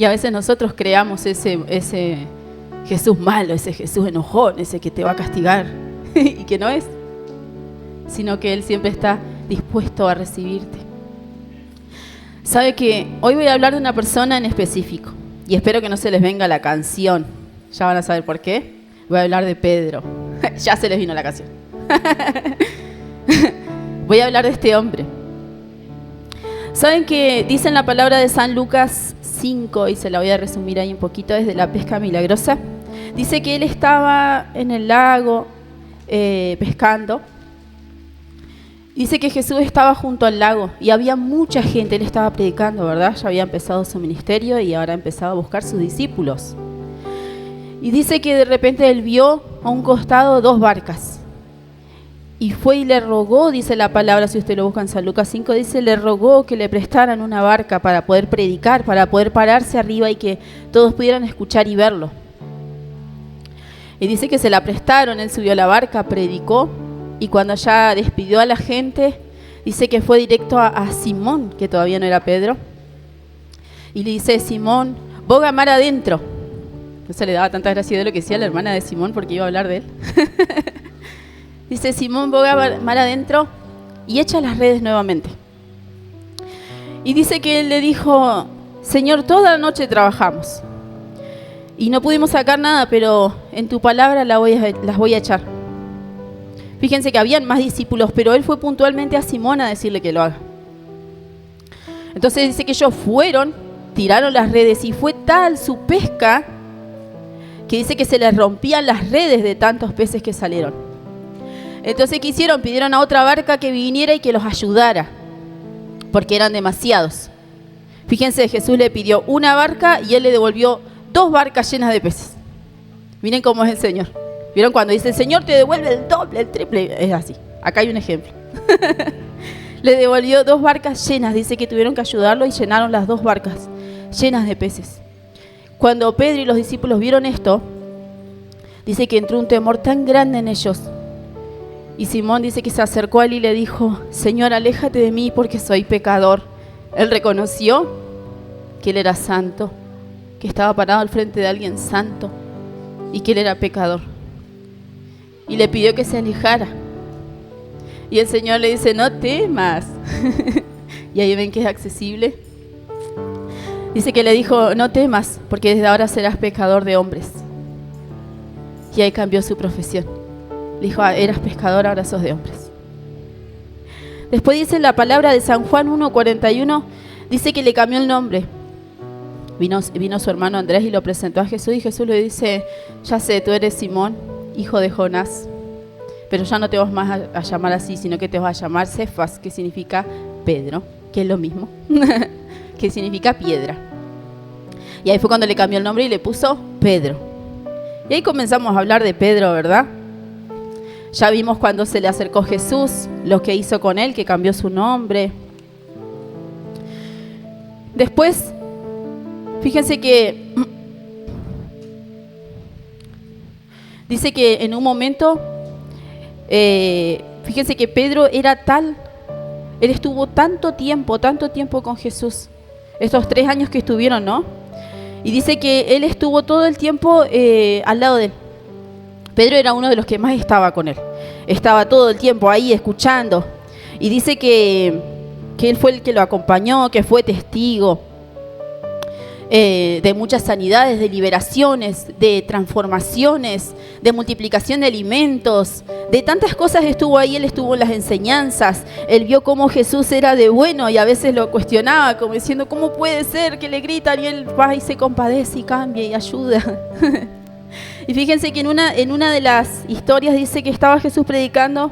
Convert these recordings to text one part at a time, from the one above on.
Y a veces nosotros creamos ese Jesús malo, ese Jesús enojón, ese que te va a castigar y que no es, sino que Él siempre está dispuesto a recibirte. Sabe que hoy voy a hablar de una persona en específico y espero que no se les venga la canción. Ya van a saber por qué. Voy a hablar de Pedro. Ya se les vino la canción. Voy a hablar de este hombre. Saben que dice en la palabra de San Lucas 5, y se la voy a resumir ahí un poquito desde la pesca milagrosa. Dice que él estaba en el lago pescando. Dice que Jesús estaba junto al lago y había mucha gente. Él estaba predicando, ¿verdad? Ya había empezado su ministerio y ahora empezaba a buscar sus discípulos. Y dice que de repente él vio a un costado 2 barcas. Y fue y le rogó, dice la palabra, si usted lo busca en San Lucas 5, dice, le rogó que le prestaran una barca para poder predicar, para poder pararse arriba y que todos pudieran escuchar y verlo. Y dice que se la prestaron, él subió a la barca, predicó, y cuando ya despidió a la gente, dice que fue directo a Simón, que todavía no era Pedro, y le dice, Simón, boga mar adentro. No se le daba tanta gracia de lo que decía la hermana de Simón porque iba a hablar de él. Dice, Simón, boga mar adentro y echa las redes nuevamente. Y dice que él le dijo, Señor, toda la noche trabajamos y no pudimos sacar nada, pero en tu palabra las voy a echar. Fíjense que habían más discípulos, pero él fue puntualmente a Simón a decirle que lo haga. Entonces dice que ellos fueron, tiraron las redes y fue tal su pesca que dice que se les rompían las redes de tantos peces que salieron. Entonces, ¿qué hicieron? Pidieron a otra barca que viniera y que los ayudara, porque eran demasiados. Fíjense, Jesús le pidió una barca y él le devolvió 2 barcas llenas de peces. Miren cómo es el Señor. ¿Vieron cuando dice el Señor te devuelve el doble, el triple? Es así. Acá hay un ejemplo. Le devolvió 2 barcas llenas. Dice que tuvieron que ayudarlo y llenaron las 2 barcas llenas de peces. Cuando Pedro y los discípulos vieron esto, dice que entró un temor tan grande en ellos. Y Simón dice que se acercó a él y le dijo, Señor, aléjate de mí porque soy pecador. Él reconoció que él era santo, que estaba parado al frente de alguien santo y que él era pecador. Y le pidió que se alejara. Y el Señor le dice, no temas. Y ahí ven que es accesible. Dice que le dijo, no temas, porque desde ahora serás pescador de hombres. Y ahí cambió su profesión. Dijo, eras pescador, ahora sos de hombres. Después dice la palabra de San Juan 1:41, dice que le cambió el nombre. Vino su hermano Andrés y lo presentó a Jesús y Jesús le dice, ya sé, tú eres Simón, hijo de Jonás, pero ya no te vas más a llamar así, sino que te vas a llamar Cefas, que significa Pedro, que es lo mismo, que significa piedra. Y ahí fue cuando le cambió el nombre y le puso Pedro. Y ahí comenzamos a hablar de Pedro, ¿verdad? Ya vimos cuando se le acercó Jesús, lo que hizo con él, que cambió su nombre. Después, fíjense que dice que en un momento, fíjense que Pedro era él estuvo tanto tiempo con Jesús, estos 3 años que estuvieron, ¿no? Y dice que él estuvo todo el tiempo al lado de él. Pedro era uno de los que más estaba con él. Estaba todo el tiempo ahí escuchando. Y dice que él fue el que lo acompañó, que fue testigo de muchas sanidades, de liberaciones, de transformaciones, de multiplicación de alimentos, de tantas cosas estuvo ahí. Él estuvo en las enseñanzas. Él vio cómo Jesús era de bueno y a veces lo cuestionaba, como diciendo, ¿cómo puede ser que le gritan? Y él va y se compadece y cambia y ayuda. Y fíjense que en una de las historias dice que estaba Jesús predicando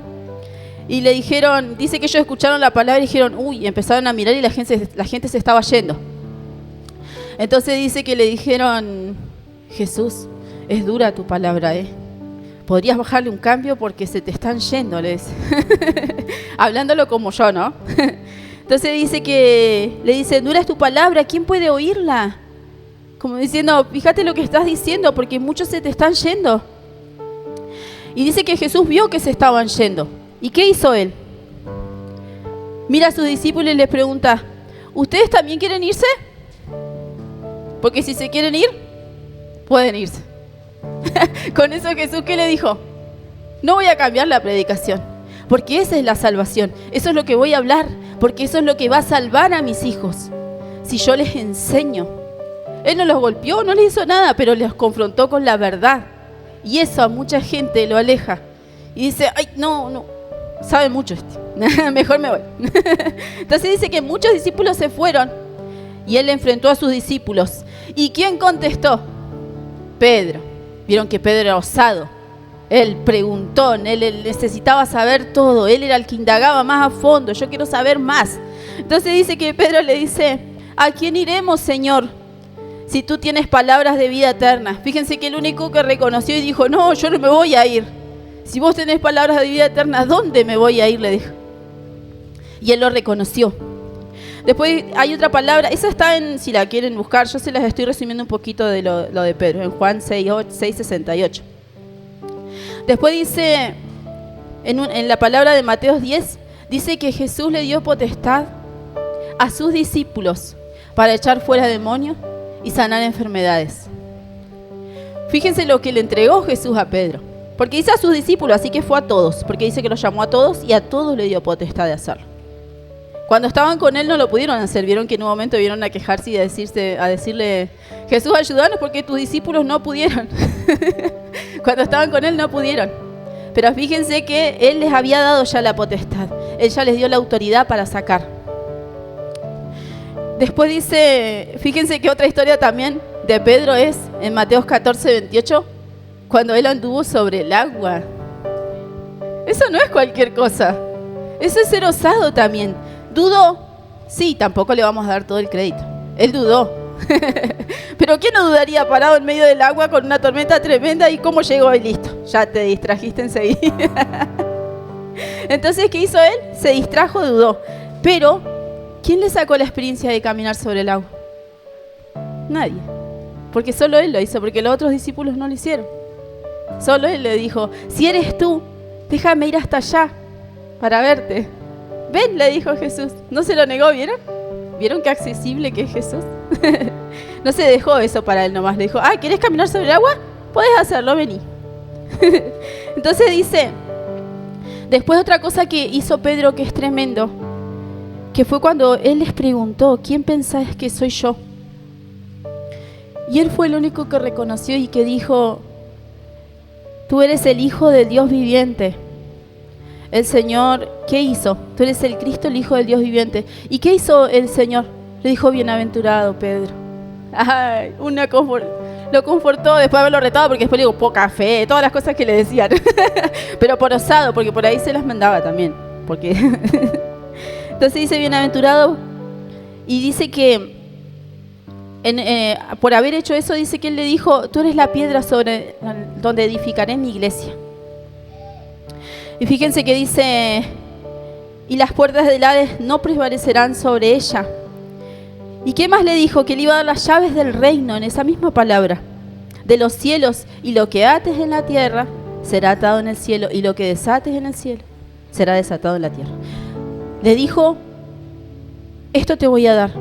y le dijeron, dice que ellos escucharon la palabra y dijeron, uy, empezaron a mirar y la gente se estaba yendo. Entonces dice que le dijeron, Jesús, es dura tu palabra, podrías bajarle un cambio porque se te están yendo, le dice. Hablándolo como yo, ¿no? Entonces dice que le dice, dura es tu palabra, ¿quién puede oírla? Como diciendo, fíjate lo que estás diciendo porque muchos se te están yendo. Y dice que Jesús vio que se estaban yendo. ¿Y qué hizo él? Mira a sus discípulos y les pregunta, ¿ustedes también quieren irse? Porque si se quieren ir, pueden irse. Con eso Jesús, ¿qué le dijo? No voy a cambiar la predicación, porque esa es la salvación. Eso es lo que voy a hablar, porque eso es lo que va a salvar a mis hijos. Si yo les enseño. Él no los golpeó, no les hizo nada, pero les confrontó con la verdad. Y eso a mucha gente lo aleja. Y dice, ay, no, sabe mucho mejor me voy. Entonces dice que muchos discípulos se fueron y él enfrentó a sus discípulos. ¿Y quién contestó? Pedro. Vieron que Pedro era osado. Él preguntón, él necesitaba saber todo. Él era el que indagaba más a fondo. Yo quiero saber más. Entonces dice que Pedro le dice, ¿a quién iremos, Señor? Si tú tienes palabras de vida eterna. Fíjense que el único que reconoció y dijo, no, yo no me voy a ir. Si vos tenés palabras de vida eterna, ¿dónde me voy a ir? Le dijo. Y él lo reconoció. Después hay otra palabra, esa está si la quieren buscar, yo se las estoy resumiendo un poquito de lo de Pedro, en Juan 6:68. Después dice, en la palabra de Mateo 10, dice que Jesús le dio potestad a sus discípulos para echar fuera demonios y sanar enfermedades. Fíjense lo que le entregó Jesús a Pedro. Porque dice a sus discípulos, así que fue a todos. Porque dice que los llamó a todos y a todos le dio potestad de hacerlo. Cuando estaban con él no lo pudieron hacer. Vieron que en un momento vieron a quejarse y a decirle, Jesús, ayúdanos porque tus discípulos no pudieron. Cuando estaban con él no pudieron. Pero fíjense que él les había dado ya la potestad. Él ya les dio la autoridad para sacar. Después dice, fíjense que otra historia también de Pedro es en Mateo 14:28, cuando él anduvo sobre el agua. Eso no es cualquier cosa. Eso es ser osado también. ¿Dudó? Sí, tampoco le vamos a dar todo el crédito. Él dudó. Pero ¿quién no dudaría parado en medio del agua con una tormenta tremenda y cómo llegó y listo? Ya te distrajiste enseguida. Entonces, ¿qué hizo él? Se distrajo, dudó. Pero, ¿quién le sacó la experiencia de caminar sobre el agua? Nadie. Porque solo él lo hizo, porque los otros discípulos no lo hicieron. Solo él le dijo, si eres tú, déjame ir hasta allá para verte. Ven, le dijo Jesús. No se lo negó, ¿vieron? ¿Vieron qué accesible que es Jesús? No se dejó eso para él nomás. Le dijo, ¿querés caminar sobre el agua? Podés hacerlo, vení. Entonces dice, después otra cosa que hizo Pedro que es tremendo, que fue cuando él les preguntó, ¿quién pensáis que soy yo? Y él fue el único que reconoció y que dijo, tú eres el Hijo del Dios viviente. El Señor, ¿qué hizo? Tú eres el Cristo, el Hijo del Dios viviente. ¿Y qué hizo el Señor? Le dijo, bienaventurado, Pedro. Ay, lo confortó después de haberlo retado, porque después le digo, poca fe, todas las cosas que le decían. Pero por osado, porque por ahí se las mandaba también. Porque entonces dice, bienaventurado, y dice que por haber hecho eso, dice que él le dijo, tú eres la piedra sobre donde edificaré mi iglesia. Y fíjense que dice, y las puertas del Hades no prevalecerán sobre ella. ¿Y qué más le dijo? Que le iba a dar las llaves del reino, en esa misma palabra, de los cielos, y lo que ates en la tierra será atado en el cielo, y lo que desates en el cielo será desatado en la tierra. Le dijo, esto te voy a dar,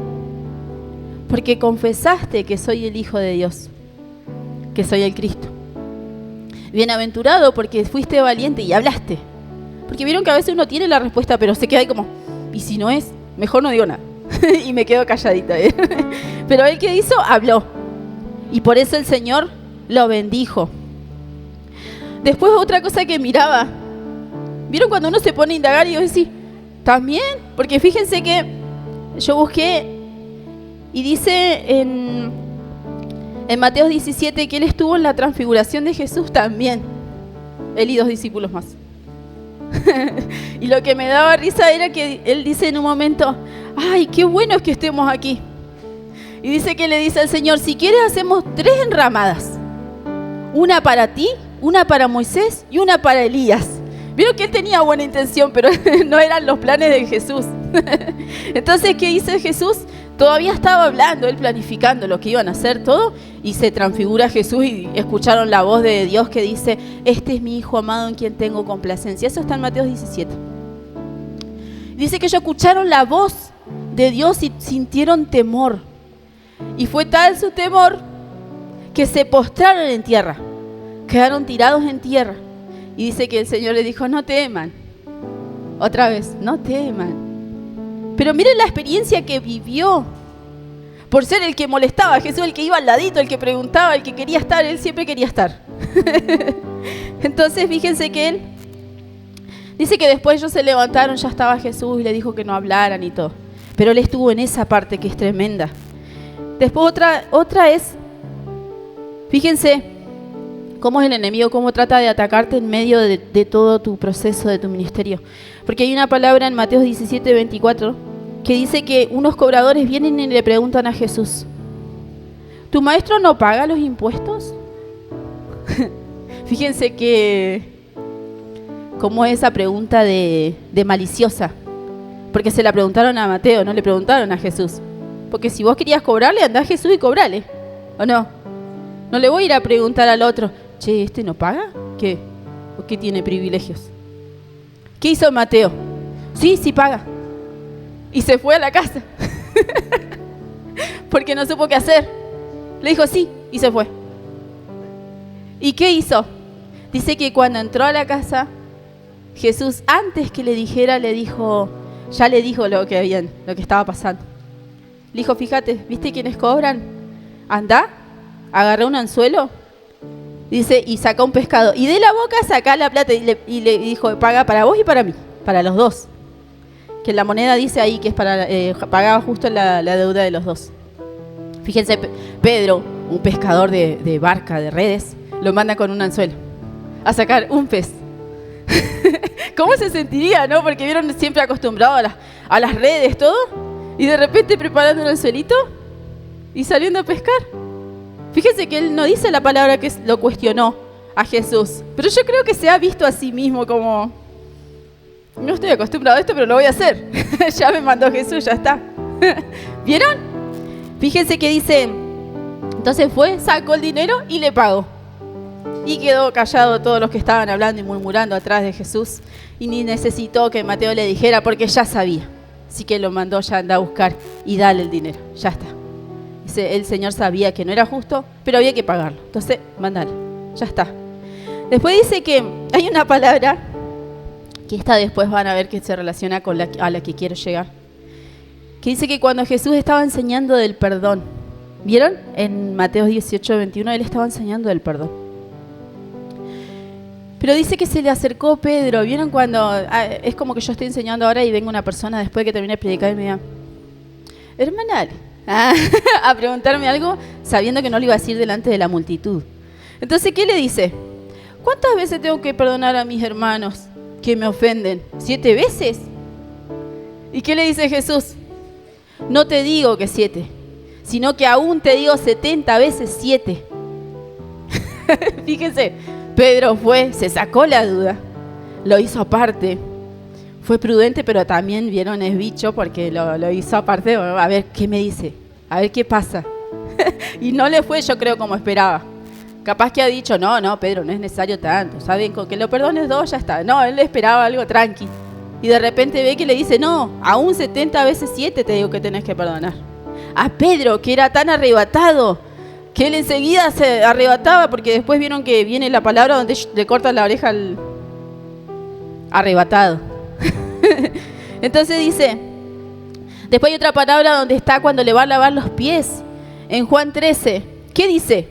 porque confesaste que soy el Hijo de Dios, que soy el Cristo. Bienaventurado porque fuiste valiente y hablaste. Porque vieron que a veces uno tiene la respuesta, pero se queda ahí como, ¿y si no es? Mejor no digo nada. Y me quedo calladita. Pero él, ¿qué hizo? Habló. Y por eso el Señor lo bendijo. Después otra cosa que miraba. ¿Vieron cuando uno se pone a indagar y yo decía, también? Porque fíjense que yo busqué y dice en Mateo 17 que él estuvo en la transfiguración de Jesús también. Él y 2 discípulos más. Y lo que me daba risa era que él dice en un momento, ay, qué bueno es que estemos aquí. Y dice que le dice al Señor, si quieres hacemos 3 enramadas. Una para ti, una para Moisés y una para Elías. Vieron que él tenía buena intención, pero no eran los planes de Jesús. Entonces, ¿qué hizo Jesús? Todavía estaba hablando, él planificando lo que iban a hacer todo, y se transfigura Jesús y escucharon la voz de Dios que dice, este es mi Hijo amado en quien tengo complacencia. Eso está en Mateo 17. Dice que ellos escucharon la voz de Dios y sintieron temor. Y fue tal su temor que se postraron en tierra, quedaron tirados en tierra. Y dice que el Señor le dijo, no teman. Otra vez, no teman. Pero miren la experiencia que vivió. Por ser el que molestaba a Jesús, el que iba al ladito, el que preguntaba, el que quería estar, él siempre quería estar. Entonces fíjense que él dice que después ellos se levantaron, ya estaba Jesús y le dijo que no hablaran y todo. Pero él estuvo en esa parte que es tremenda. Después otra es, fíjense cómo es el enemigo, cómo trata de atacarte en medio de todo tu proceso, de tu ministerio. Porque hay una palabra en Mateo 17:24 que dice que unos cobradores vienen y le preguntan a Jesús, ¿tu maestro no paga los impuestos? Fíjense que cómo es esa pregunta de maliciosa, porque se la preguntaron a Mateo, no le preguntaron a Jesús. Porque si vos querías cobrarle, andá a Jesús y cobrale, ¿o no? No le voy a ir a preguntar al otro, che, ¿este no paga? ¿Qué? ¿O qué tiene privilegios? ¿Qué hizo Mateo? Sí paga. Y se fue a la casa. Porque no supo qué hacer. Le dijo sí y se fue. ¿Y qué hizo? Dice que cuando entró a la casa, Jesús, antes que le dijera, ya le dijo lo que estaba pasando. Le dijo, fíjate, ¿viste quiénes cobran? Andá, agarró un anzuelo, dice, y sacó un pescado. Y de la boca sacá la plata y le dijo, paga para vos y para mí, para los dos. Que la moneda dice ahí que es para pagaba justo la deuda de los dos. Fíjense, Pedro, un pescador de barca, de redes, lo manda con un anzuelo a sacar un pez. ¿Cómo se sentiría, no? Porque vieron siempre acostumbrado a las redes, todo, y de repente preparando un anzuelito y saliendo a pescar. Fíjense que él no dice la palabra que lo cuestionó a Jesús, pero yo creo que se ha visto a sí mismo como, no estoy acostumbrado a esto, pero lo voy a hacer. Ya me mandó Jesús, ya está. ¿Vieron? Fíjense que dice, entonces fue, sacó el dinero y le pagó. Y quedó callado todos los que estaban hablando y murmurando atrás de Jesús. Y ni necesitó que Mateo le dijera porque ya sabía. Así que lo mandó ya anda a buscar y dale el dinero. Ya está. Dice, el Señor sabía que no era justo, pero había que pagarlo. Entonces, mandale. Ya está. Después dice que hay una palabra, que esta después van a ver que se relaciona con a la que quiero llegar. Que dice que cuando Jesús estaba enseñando del perdón, ¿vieron? En Mateo 18:21 él estaba enseñando del perdón. Pero dice que se le acercó Pedro. ¿Vieron cuando es como que yo estoy enseñando ahora y venga una persona después que termine de predicar y me diga, hermana, a preguntarme algo sabiendo que no lo iba a decir delante de la multitud? Entonces, ¿qué le dice? ¿Cuántas veces tengo que perdonar a mis hermanos que me ofenden? ¿7 veces? ¿Y qué le dice Jesús? No te digo que 7, sino que aún te digo 70 veces 7. Fíjense, Pedro se sacó la duda, lo hizo aparte, fue prudente, pero también vieron es bicho porque lo hizo aparte, a ver qué me dice, a ver qué pasa. Y no le fue, yo creo, como esperaba. Capaz que ha dicho, no, Pedro, no es necesario tanto, ¿saben? Con que lo perdones 2 ya está. No, él esperaba algo tranqui. Y de repente ve que le dice, no, aún 70 veces 7 te digo que tenés que perdonar. A Pedro, que era tan arrebatado, que él enseguida se arrebataba, porque después vieron que viene la palabra donde le cortan la oreja al arrebatado. Entonces dice, después hay otra palabra donde está cuando le va a lavar los pies, en Juan 13. ¿Qué dice?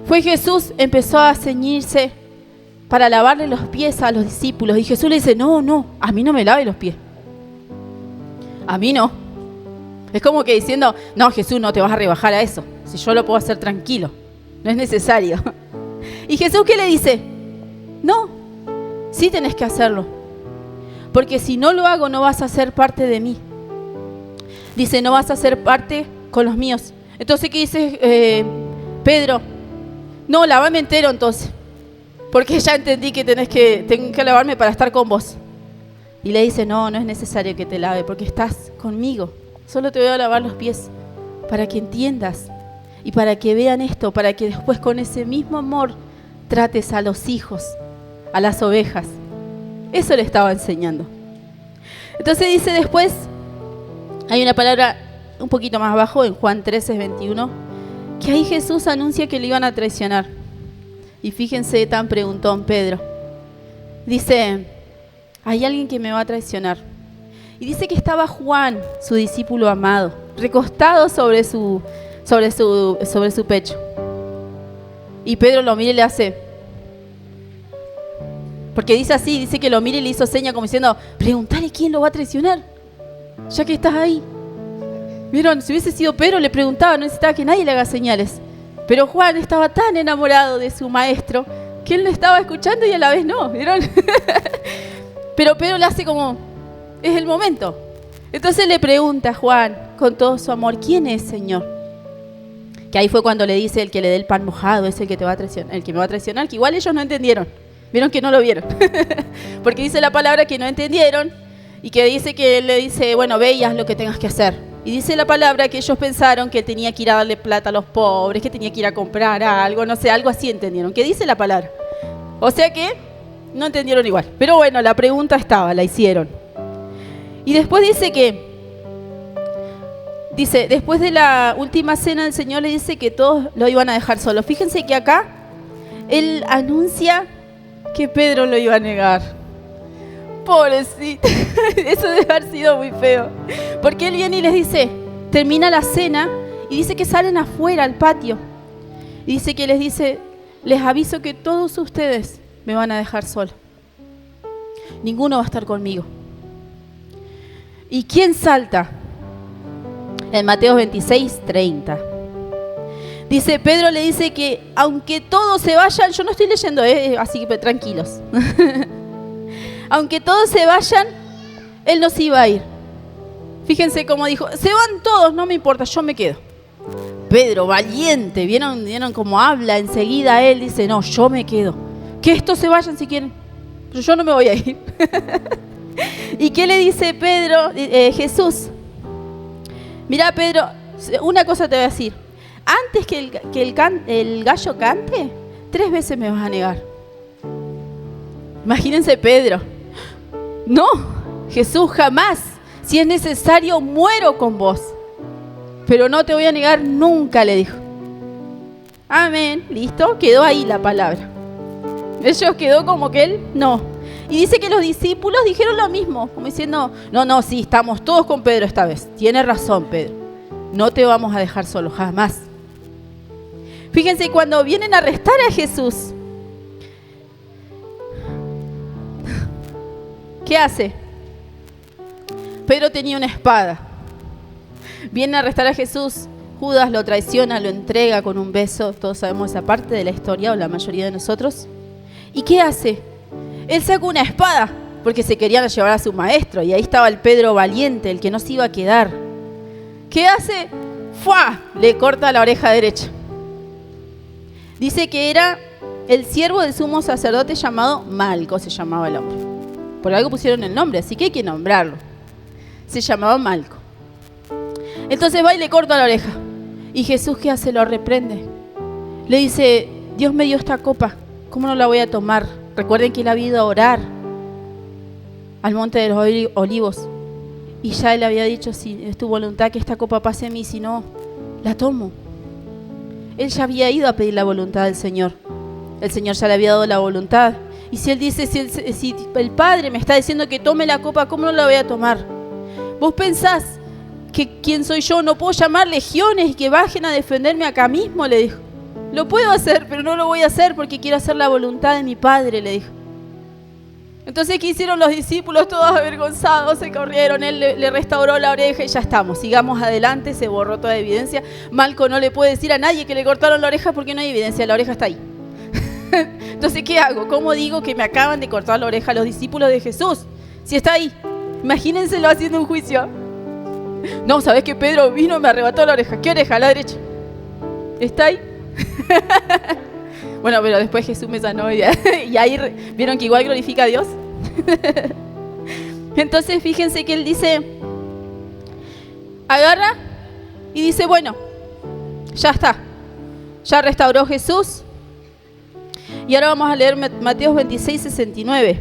Fue Jesús, empezó a ceñirse para lavarle los pies a los discípulos. Y Jesús le dice, no, a mí no me lave los pies. A mí no. Es como que diciendo, no, Jesús, no te vas a rebajar a eso. Si yo lo puedo hacer tranquilo. No es necesario. ¿Y Jesús qué le dice? No, sí tenés que hacerlo. Porque si no lo hago, no vas a ser parte de mí. Dice, no vas a ser parte con los míos. Entonces, ¿qué dice Pedro? No, lavame entero entonces. Porque ya entendí que tengo que lavarme para estar con vos. Y le dice, no es necesario que te lave porque estás conmigo. Solo te voy a lavar los pies para que entiendas y para que vean esto, para que después con ese mismo amor trates a los hijos, a las ovejas. Eso le estaba enseñando. Entonces dice después, hay una palabra un poquito más abajo, en Juan 13:21, que ahí Jesús anuncia que le iban a traicionar. Y fíjense, tan preguntón Pedro. Dice, hay alguien que me va a traicionar. Y dice que estaba Juan, su discípulo amado, recostado sobre su pecho. Y Pedro lo mira y le hace, porque dice así, dice que lo mira y le hizo seña como diciendo, preguntale quién lo va a traicionar, ya que estás ahí. Vieron, si hubiese sido Pedro le preguntaba, no necesitaba que nadie le haga señales. Pero Juan estaba tan enamorado de su maestro que él lo estaba escuchando y a la vez no, ¿vieron? Pero Pedro le hace como, es el momento. Entonces le pregunta a Juan con todo su amor, ¿quién es, Señor? Que ahí fue cuando le dice, el que le dé el pan mojado es el que te va a traicionar, el que me va a traicionar, que igual ellos no entendieron. Vieron que no lo vieron. Porque dice la palabra que no entendieron y que dice que él le dice, bueno, ve y haz lo que tengas que hacer. Y dice la palabra que ellos pensaron que tenía que ir a darle plata a los pobres, que tenía que ir a comprar algo, no sé, algo así entendieron. ¿Qué dice la palabra? O sea que no entendieron igual. Pero bueno, la pregunta estaba, la hicieron. Y después dice, después de la última cena el Señor le dice que todos lo iban a dejar solo. Fíjense que acá Él anuncia que Pedro lo iba a negar. Pobrecito, eso debe haber sido muy feo. Porque Él viene y les dice, termina la cena y dice que salen afuera al patio. Y dice que les dice, les aviso que todos ustedes me van a dejar solo. Ninguno va a estar conmigo. ¿Y quién salta? En Mateo 26:30. Dice, Pedro le dice que aunque todos se vayan, yo no estoy leyendo, así que tranquilos. Aunque todos se vayan, él no se iba a ir. Fíjense cómo dijo, se van todos, no me importa, yo me quedo. Pedro, valiente, ¿vieron cómo habla enseguida él? Dice, no, yo me quedo. Que estos se vayan si quieren, pero yo no me voy a ir. ¿Y qué le dice Jesús? Mirá, Pedro, una cosa te voy a decir. Antes que el gallo cante, 3 veces me vas a negar. Imagínense Pedro. No, Jesús, jamás. Si es necesario, muero con vos. Pero no te voy a negar nunca, le dijo. Amén, listo, quedó ahí la palabra. Ellos quedó como que él, no. Y dice que los discípulos dijeron lo mismo, como diciendo, no, sí, estamos todos con Pedro esta vez. Tiene razón, Pedro. No te vamos a dejar solo, jamás. Fíjense, cuando vienen a arrestar a Jesús, ¿qué hace? Pedro tenía una espada. Vienen a arrestar a Jesús, Judas lo traiciona, lo entrega con un beso. Todos sabemos esa parte de la historia, o la mayoría de nosotros. ¿Y qué hace? Él saca una espada, porque se querían llevar a su maestro, y ahí estaba el Pedro valiente, el que no se iba a quedar. ¿Qué hace? ¡Fua! Le corta la oreja derecha. Dice que era el siervo del sumo sacerdote llamado Malco, se llamaba el hombre. Por algo pusieron el nombre, así que hay que nombrarlo. Se llamaba Malco. Entonces va y le corta la oreja. Y Jesús, ¿qué hace? Lo reprende. Le dice, Dios me dio esta copa, ¿cómo no la voy a tomar? Recuerden que él había ido a orar al monte de los olivos. Y ya él había dicho, si es tu voluntad que esta copa pase a mí, si no, la tomo. Él ya había ido a pedir la voluntad del Señor. El Señor ya le había dado la voluntad. Y si él dice, si el Padre me está diciendo que tome la copa, ¿cómo no la voy a tomar? ¿Vos pensás que quién soy yo? ¿No puedo llamar legiones y que bajen a defenderme acá mismo? Le dijo. Lo puedo hacer, pero no lo voy a hacer porque quiero hacer la voluntad de mi Padre, le dijo. Entonces, ¿qué hicieron los discípulos? Todos avergonzados, se corrieron, él le restauró la oreja y ya estamos. Sigamos adelante, se borró toda evidencia. Malco no le puede decir a nadie que le cortaron la oreja porque no hay evidencia, la oreja está ahí. Entonces, ¿qué hago? ¿Cómo digo que me acaban de cortar la oreja a los discípulos de Jesús? Si está ahí, imagínenselo haciendo un juicio. No, ¿sabés que Pedro vino y me arrebató la oreja? ¿Qué oreja? La derecha. ¿Está ahí? Bueno, pero después Jesús me sanó y ahí vieron que igual glorifica a Dios. Entonces fíjense que él dice, agarra y dice, bueno, ya está, ya restauró Jesús. Y ahora vamos a leer Mateo 26:69.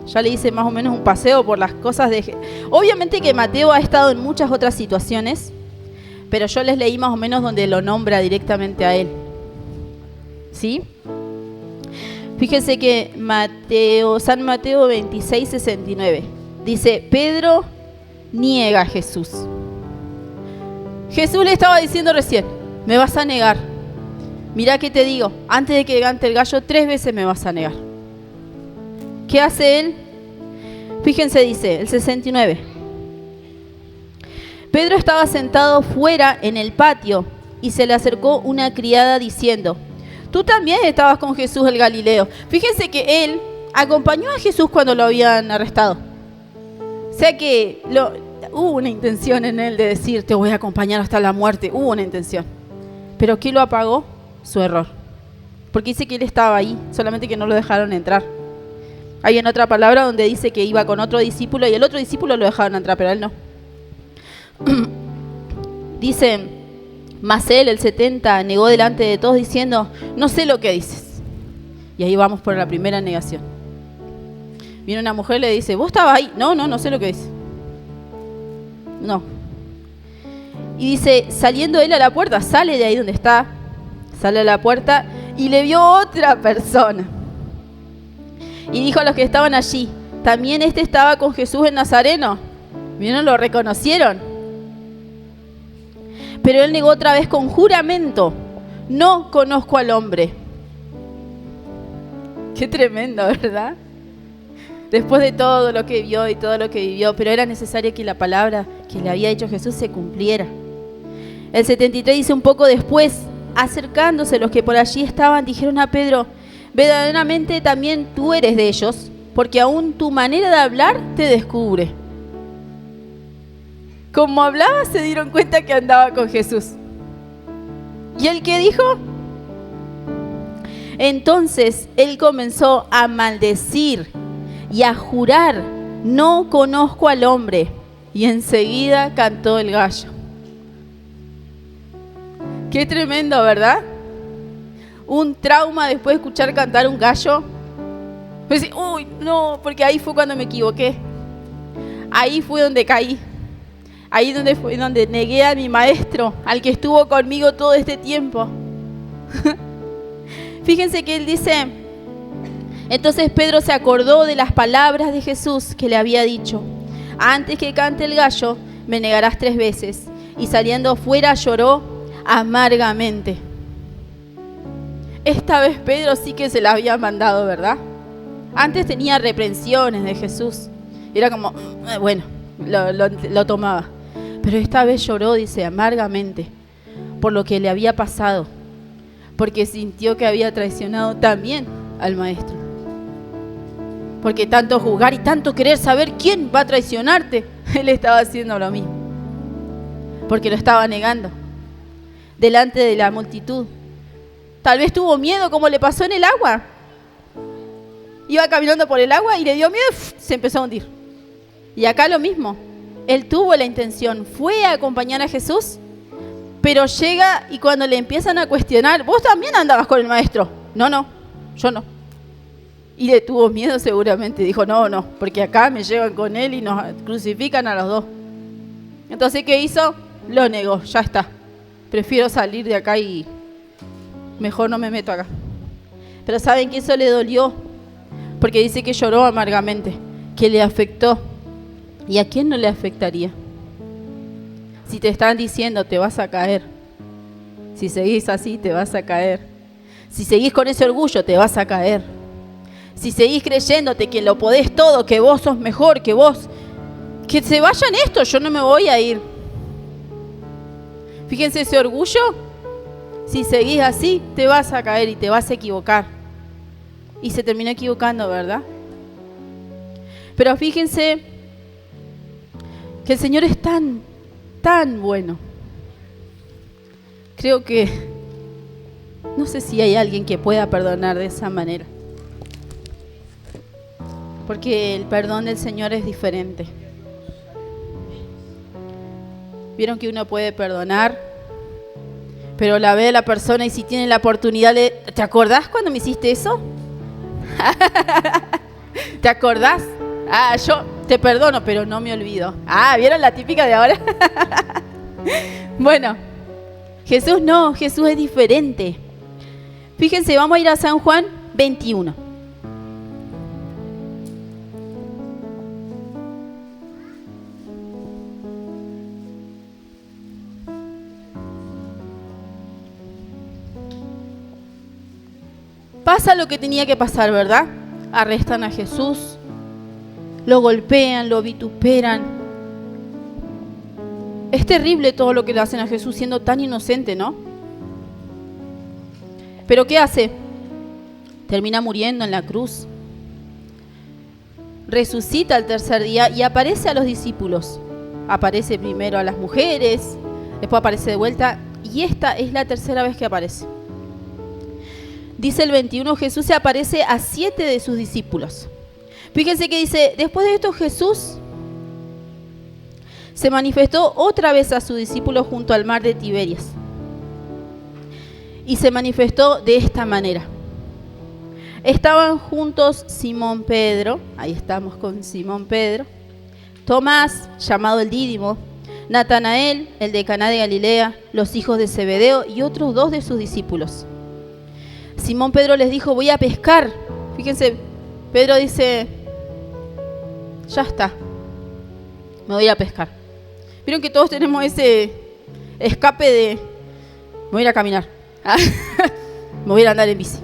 Ya le hice más o menos un paseo por las cosas de... Obviamente que Mateo ha estado en muchas otras situaciones, pero yo les leí más o menos donde lo nombra directamente a él. ¿Sí? Fíjense que San Mateo 26, 69, dice, Pedro niega a Jesús. Jesús le estaba diciendo recién, me vas a negar. Mirá que te digo, antes de que cante el gallo, 3 veces me vas a negar. ¿Qué hace él? Fíjense, dice, el 69. Pedro estaba sentado fuera en el patio y se le acercó una criada diciendo, tú también estabas con Jesús el Galileo. Fíjense que él acompañó a Jesús cuando lo habían arrestado. O sea que hubo una intención en él de decir, te voy a acompañar hasta la muerte. Hubo una intención. ¿Pero qué lo apagó? Su error. Porque dice que él estaba ahí, solamente que no lo dejaron entrar. Hay en otra palabra donde dice que iba con otro discípulo y el otro discípulo lo dejaron entrar, pero él no. Dice, mas él, el 70, negó delante de todos diciendo, no sé lo que dices. Y ahí vamos por la primera negación. Viene una mujer y le dice, ¿vos estabas ahí? No sé lo que dices. No. Y dice, saliendo él a la puerta, sale de ahí donde está, sale a la puerta y le vio otra persona. Y dijo a los que estaban allí, ¿también este estaba con Jesús el Nazareno? ¿Vieron? Lo reconocieron. Pero él negó otra vez con juramento, no conozco al hombre. Qué tremendo, ¿verdad? Después de todo lo que vio y todo lo que vivió, pero era necesario que la palabra que le había dicho Jesús se cumpliera. El 73 dice, un poco después, acercándose los que por allí estaban, dijeron a Pedro, verdaderamente también tú eres de ellos, porque aún tu manera de hablar te descubre. Como hablaba, se dieron cuenta que andaba con Jesús. ¿Y él qué dijo? Entonces él comenzó a maldecir y a jurar, no conozco al hombre. Y enseguida cantó el gallo. Qué tremendo, ¿verdad? Un trauma después de escuchar cantar un gallo. Pues, uy, no, porque ahí fue cuando me equivoqué. Ahí fue donde caí. Ahí fue donde negué a mi maestro, al que estuvo conmigo todo este tiempo. Fíjense que él dice, entonces Pedro se acordó de las palabras de Jesús que le había dicho, antes que cante el gallo, me negarás 3 veces. Y saliendo fuera lloró amargamente. Esta vez Pedro sí que se la había mandado, ¿verdad? Antes tenía reprensiones de Jesús. Era como, bueno, lo tomaba. Pero esta vez lloró, dice, amargamente, por lo que le había pasado, porque sintió que había traicionado también al maestro. Porque tanto juzgar y tanto querer saber quién va a traicionarte, él estaba haciendo lo mismo. Porque lo estaba negando delante de la multitud. Tal vez tuvo miedo, como le pasó en el agua. Iba caminando por el agua y le dio miedo, se empezó a hundir. Y acá lo mismo. Él tuvo la intención, fue a acompañar a Jesús, pero llega y cuando le empiezan a cuestionar, vos también andabas con el maestro. No, yo no. Y le tuvo miedo seguramente, dijo, no, porque acá me llevan con él y nos crucifican a los dos. Entonces, ¿qué hizo? Lo negó, ya está. Prefiero salir de acá y mejor no me meto acá. Pero ¿saben que eso le dolió? Porque dice que lloró amargamente, que le afectó. ¿Y a quién no le afectaría? Si te están diciendo te vas a caer, si seguís así te vas a caer, si seguís con ese orgullo te vas a caer, si seguís creyéndote que lo podés todo, que vos sos mejor, que se vayan estos, yo no me voy a ir. Fíjense ese orgullo, si seguís así te vas a caer y te vas a equivocar. Y se terminó equivocando, ¿verdad? Pero fíjense que el Señor es tan bueno. Creo que no sé si hay alguien que pueda perdonar de esa manera. Porque el perdón del Señor es diferente. Vieron que uno puede perdonar, pero la ve a la persona y si tiene la oportunidad ¿te acordás cuando me hiciste eso? ¿Te acordás? Yo te perdono, pero no me olvido. ¿Vieron la típica de ahora? Bueno, Jesús no, Jesús es diferente. Fíjense, vamos a ir a San Juan 21. Pasa lo que tenía que pasar, ¿verdad? Arrestan a Jesús, lo golpean, lo vituperan. Es terrible todo lo que le hacen a Jesús siendo tan inocente, ¿no? Pero ¿qué hace? Termina muriendo en la cruz. Resucita al tercer día y aparece a los discípulos. Aparece primero a las mujeres, después aparece de vuelta y esta es la tercera vez que aparece. Dice el 21, Jesús se aparece a 7 de sus discípulos. Fíjense que dice, después de esto Jesús se manifestó otra vez a sus discípulos junto al mar de Tiberias. Y se manifestó de esta manera. Estaban juntos Simón Pedro, ahí estamos con Simón Pedro, Tomás, llamado el Dídimo, Natanael, el de Caná de Galilea, los hijos de Zebedeo y otros 2 de sus discípulos. Simón Pedro les dijo, voy a pescar. Fíjense, Pedro dice, ya está, me voy a ir a pescar. Vieron que todos tenemos ese escape de, me voy a ir a caminar, me voy a ir a andar en bici,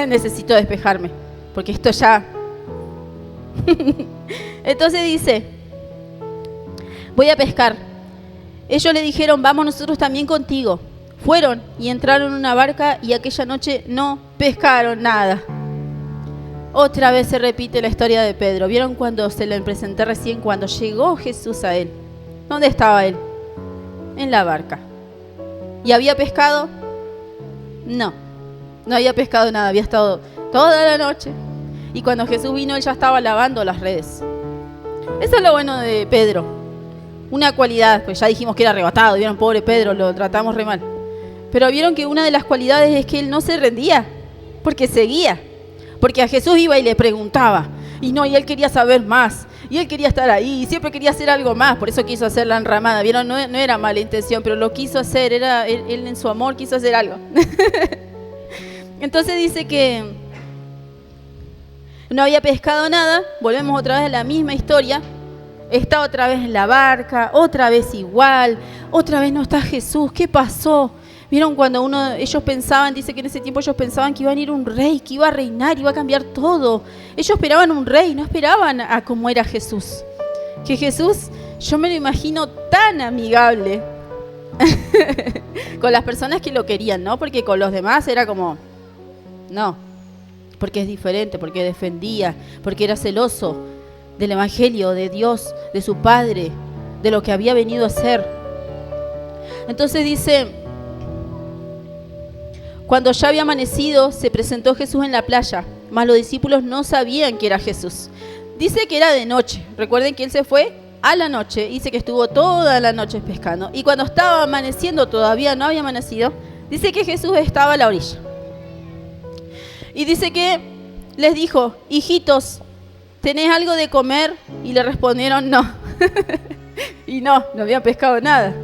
necesito despejarme, porque esto ya... Entonces dice, voy a pescar. Ellos le dijeron, vamos nosotros también contigo. Fueron y entraron en una barca y aquella noche no pescaron nada. Otra vez se repite la historia de Pedro. ¿Vieron cuando se le presenté recién, cuando llegó Jesús a él? ¿Dónde estaba él? En la barca. ¿Y había pescado? No, no había pescado nada, había estado toda la noche. Y cuando Jesús vino, él ya estaba lavando las redes. Eso es lo bueno de Pedro. Una cualidad, pues ya dijimos que era arrebatado, vieron, pobre Pedro, lo tratamos re mal. Pero vieron que una de las cualidades es que él no se rendía, porque seguía. Porque a Jesús iba y le preguntaba, y él quería saber más, y él quería estar ahí, y siempre quería hacer algo más, por eso quiso hacer la enramada. Vieron, no era mala intención, pero lo quiso hacer, él en su amor quiso hacer algo. Entonces dice que no había pescado nada, volvemos otra vez a la misma historia. Está otra vez en la barca, otra vez igual, otra vez no está Jesús. ¿Qué pasó? Vieron cuando ellos pensaban, dice que en ese tiempo ellos pensaban que iba a venir un rey, que iba a reinar, iba a cambiar todo. Ellos esperaban un rey, no esperaban a cómo era Jesús. Que Jesús, yo me lo imagino tan amigable con las personas que lo querían, ¿no? Porque con los demás era como, no, porque es diferente, porque defendía, porque era celoso del evangelio, de Dios, de su Padre, de lo que había venido a hacer. Entonces dice, cuando ya había amanecido, se presentó Jesús en la playa, mas los discípulos no sabían que era Jesús. Dice que era de noche. Recuerden que él se fue a la noche, dice que estuvo toda la noche pescando. Y cuando estaba amaneciendo, todavía no había amanecido, dice que Jesús estaba a la orilla. Y dice que les dijo, hijitos, ¿tenés algo de comer? Y le respondieron, no. Y no habían pescado nada.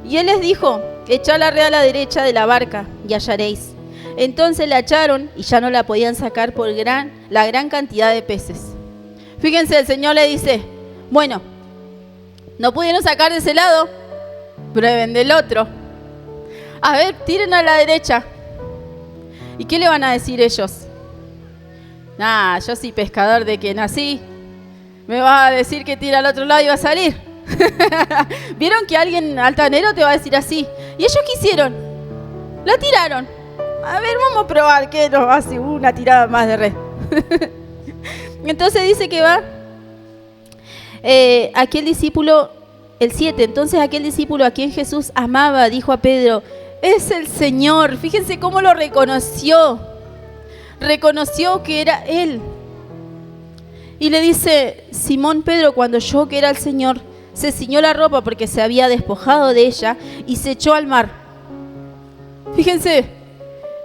Y él les dijo, echad la red a la derecha de la barca y hallaréis. Entonces la echaron y ya no la podían sacar por la gran cantidad de peces. Fíjense, el Señor le dice, bueno, no pudieron sacar de ese lado, prueben del otro. A ver, tiren a la derecha. ¿Y qué le van a decir ellos? Yo soy pescador de que nací. ¿Me vas a decir que tira al otro lado y va a salir? ¿Vieron que alguien altanero te va a decir así? Y ellos quisieron, la tiraron. A ver, vamos a probar que nos hace una tirada más de red. Entonces dice que va aquel discípulo, el 7, entonces aquel discípulo a quien Jesús amaba dijo a Pedro, es el Señor. Fíjense cómo lo reconoció. Reconoció que era Él. Y le dice, Simón Pedro, cuando oyó que era el Señor, se ciñó la ropa porque se había despojado de ella y se echó al mar. Fíjense,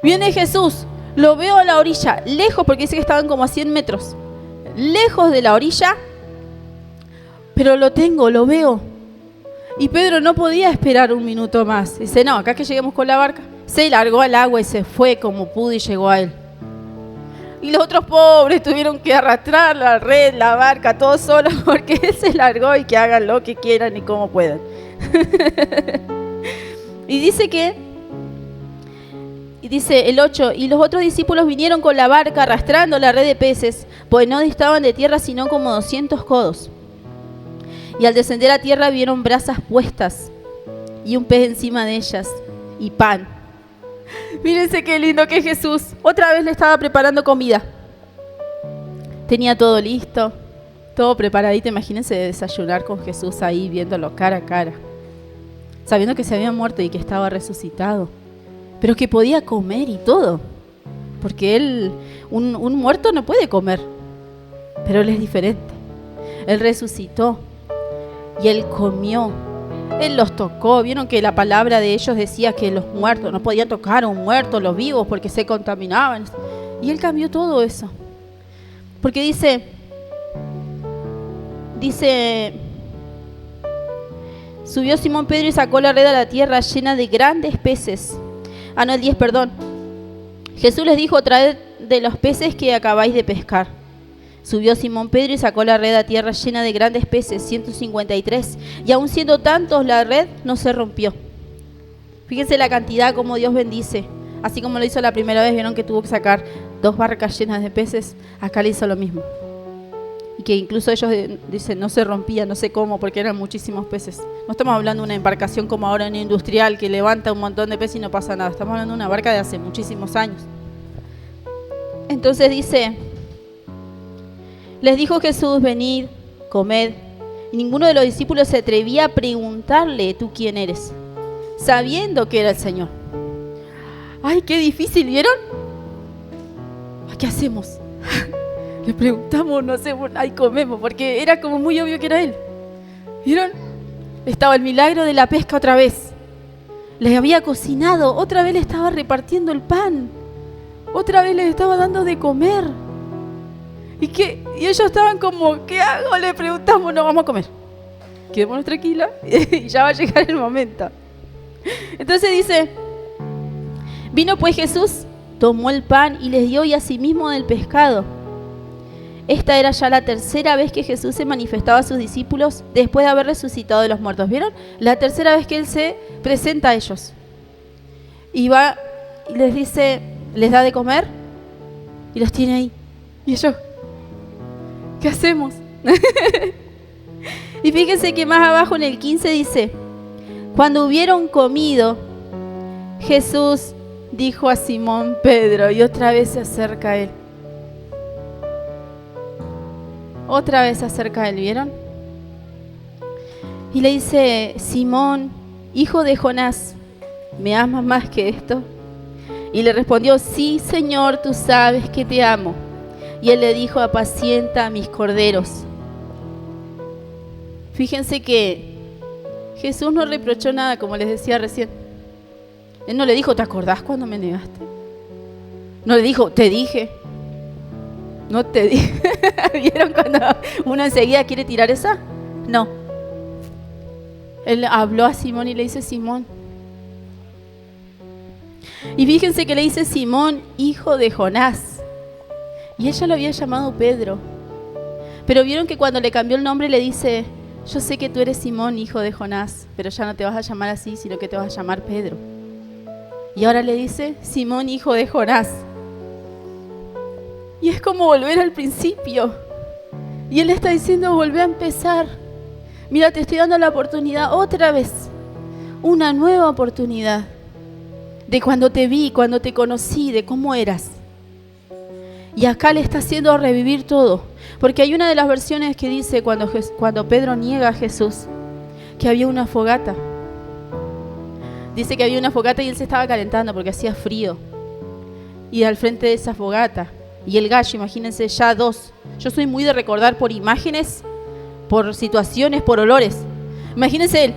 viene Jesús, lo veo a la orilla, lejos, porque dice que estaban como a 100 metros. lejos de la orilla, pero lo veo. Y Pedro no podía esperar un minuto más. Dice, no, acá que lleguemos con la barca. Se largó al agua y se fue como pudo y llegó a él. Y los otros pobres tuvieron que arrastrar la red, la barca, todos solos, porque él se largó y que hagan lo que quieran y como puedan. Y dice el 8, y los otros discípulos vinieron con la barca arrastrando la red de peces, pues no distaban de tierra sino como 200 codos. Y al descender a tierra vieron brasas puestas y un pez encima de ellas y pan. Mírense qué lindo que Jesús otra vez le estaba preparando comida. Tenía todo listo, todo preparadito. Imagínense desayunar con Jesús ahí viéndolo cara a cara, sabiendo que se había muerto y que estaba resucitado, pero que podía comer y todo, porque él, un muerto no puede comer, pero él es diferente. Él resucitó y él comió, él los tocó. Vieron que la palabra de ellos decía que los muertos no podían tocar a un muerto, los vivos, porque se contaminaban, y él cambió todo eso, porque dice, subió Simón Pedro y sacó la red a la tierra llena de grandes peces. No, el 10, perdón. Jesús les dijo, traed de los peces que acabáis de pescar. Subió Simón Pedro y sacó la red a tierra llena de grandes peces, 153. Y aun siendo tantos, la red no se rompió. Fíjense la cantidad, como Dios bendice. Así como lo hizo la primera vez, vieron que tuvo que sacar 2 barcas llenas de peces. Acá le hizo lo mismo. Y que incluso ellos dicen, no se rompía, no sé cómo, porque eran muchísimos peces. No estamos hablando de una embarcación como ahora en industrial que levanta un montón de peces y no pasa nada. Estamos hablando de una barca de hace muchísimos años. Entonces dice, les dijo Jesús, venid, comed. Y ninguno de los discípulos se atrevía a preguntarle, ¿tú quién eres?, sabiendo que era el Señor. ¡Ay, qué difícil! ¿Vieron? ¿Qué hacemos? Le preguntamos, no sé, ahí comemos, porque era como muy obvio que era él. ¿Vieron? Estaba el milagro de la pesca otra vez. Les había cocinado, otra vez le estaba repartiendo el pan. Otra vez les estaba dando de comer. Y ellos estaban como, ¿qué hago? Le preguntamos, no, vamos a comer. Quedémonos tranquilos y ya va a llegar el momento. Entonces dice, vino pues Jesús, tomó el pan y les dio y asimismo del pescado. Esta era ya la tercera vez que Jesús se manifestaba a sus discípulos después de haber resucitado de los muertos. ¿Vieron? La tercera vez que Él se presenta a ellos. Y va y les dice, les da de comer y los tiene ahí. Y ellos, ¿qué hacemos? Y fíjense que más abajo en el 15 dice, cuando hubieron comido, Jesús dijo a Simón Pedro, y otra vez se acerca a él. Otra vez se acerca a él, ¿vieron? Y le dice, Simón, hijo de Jonás, ¿me amas más que esto? Y le respondió, sí, Señor, tú sabes que te amo. Y él le dijo, apacienta a mis corderos. Fíjense que Jesús no reprochó nada, como les decía recién. Él no le dijo, ¿te acordás cuando me negaste? No le dijo, te dije. No te dije. ¿Vieron cuando uno enseguida quiere tirar esa? No. Él habló a Simón y le dice, Simón. Y fíjense que le dice, Simón, hijo de Jonás. Y ella lo había llamado Pedro. Pero vieron que cuando le cambió el nombre le dice, yo sé que tú eres Simón, hijo de Jonás, pero ya no te vas a llamar así, sino que te vas a llamar Pedro. Y ahora le dice, Simón, hijo de Jonás. Y es como volver al principio. Y él está diciendo, volvé a empezar. Mira, te estoy dando la oportunidad otra vez. Una nueva oportunidad. De cuando te vi, cuando te conocí, de cómo eras. Y acá le está haciendo revivir todo. Porque hay una de las versiones que dice cuando Pedro niega a Jesús, que había una fogata. Dice que había una fogata y él se estaba calentando porque hacía frío. Y al frente de esa fogata, y el gallo, imagínense, ya 2. Yo soy muy de recordar por imágenes, por situaciones, por olores. Imagínense él,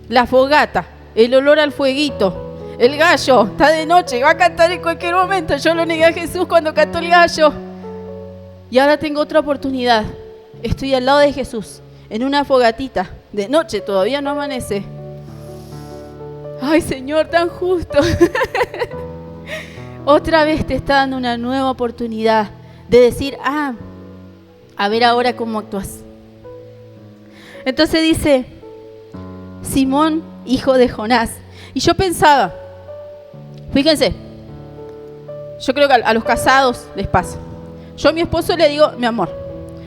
la fogata, el olor al fueguito. El gallo, está de noche, va a cantar en cualquier momento. Yo lo negué a Jesús cuando cantó el gallo. Y ahora tengo otra oportunidad. Estoy al lado de Jesús, en una fogatita, de noche, todavía no amanece. Ay, Señor, tan justo. Otra vez te está dando una nueva oportunidad de decir, a ver ahora cómo actúas. Entonces dice, Simón, hijo de Jonás. Y yo pensaba, fíjense, yo creo que a los casados les pasa. Yo a mi esposo le digo, mi amor,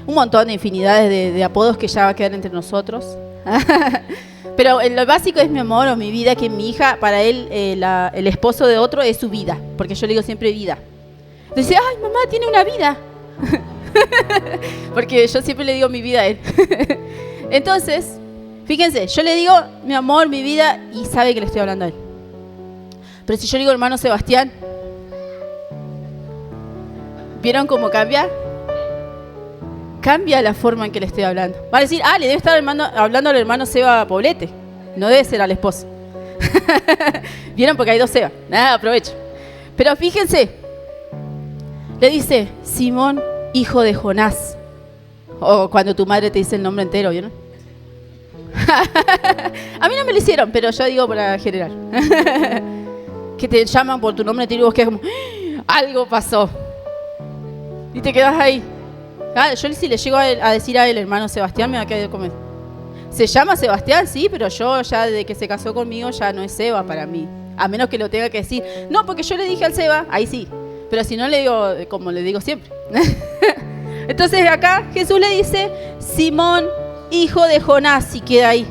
un montón de infinidades de apodos que ya va a quedar entre nosotros. Pero lo básico es mi amor o mi vida, que mi hija, para él, el esposo de otro es su vida, porque yo le digo siempre vida. Dice, ay, mamá tiene una vida. Porque yo siempre le digo mi vida a él. Entonces, fíjense, yo le digo mi amor, mi vida, y sabe que le estoy hablando a él. Pero si yo le digo hermano Sebastián, ¿vieron cómo cambia? Cambia la forma en que le estoy hablando. Va a decir, le debe estar hablando al hermano Seba Poblete. No debe ser al esposo. ¿Vieron? Porque hay dos Seba. Nada, aprovecho. Pero fíjense, le dice, Simón, hijo de Jonás. O cuando tu madre te dice el nombre entero, ¿vieron? A mí no me lo hicieron, pero yo digo para general. Que te llaman por tu nombre entero y vos quedas como, algo pasó. Y te quedas ahí. Yo si le llego a decir a él, hermano Sebastián, me va a quedar de comer. Se llama Sebastián, sí, pero yo ya desde que se casó conmigo ya no es Seba para mí. A menos que lo tenga que decir. No, porque yo le dije al Seba, ahí sí. Pero si no le digo como le digo siempre. Entonces acá Jesús le dice, Simón, hijo de Jonás, y queda ahí.